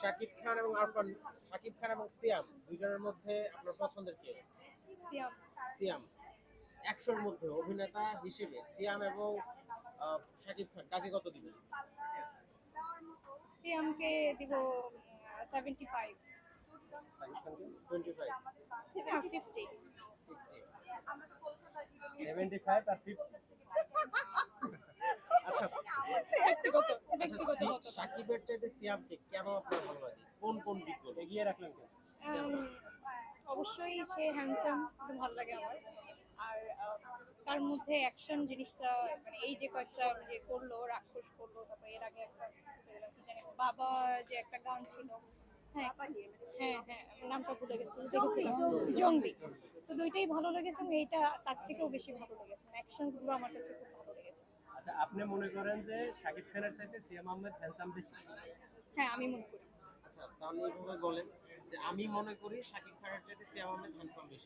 শাকিব খান এবং আরফান, শাকিব খান এবং সিয়াম দুজনের মধ্যে আপনার পছন্দের কে? সিয়াম। সিয়াম। একশোর মধ্যে অভিনেতা হিসেবে সিয়াম এবং শাকিব খান কাকে কত দিবেন? সিয়ামকে দিব 75। শাকিব খানকে 25, 50। 50। 75 আর 50। আচ্ছা ব্যক্তিগত আচ্ছা, ব্যক্তিগত মত। শাকিবের চাইতে সিয়ামকে কেন আপনার ভালো লাগে? কোন কোন দিকগুলো? এগিয়ে রাখলেন কেন? অবশ্যই সে হ্যান্ডসাম, ভালো লাগে আমার। আর তার মধ্যে অ্যাকশন জিনিসটা, মানে এই যে কয়েকটা যে করলো, রাক্ষস করলো, তারপর এর আগে একটা কি জানি বাবা যে একটা গান ছিল, হ্যাঁ হ্যাঁ হ্যাঁ নামটা ভুলে গেছি, জঙ্গলি। তো দুইটাই ভালো লেগেছে এবং এইটা তার থেকেও বেশি ভালো লেগেছে, অ্যাকশনস গুলো আমার কাছে খুব ভালো লেগেছে। আচ্ছা, আপনি মনে করেন যে শাকিব খানের চাইতে সিয়াম আহমেদ হ্যান্ডসাম বেশি? হ্যাঁ আমি মনে করি। আচ্ছা, তাহলে এইভাবে বলেন যে আমি মনে করি শাকিব খানের চাইতে সিয়াম আহমেদ হ্যান্ডসাম বেশি।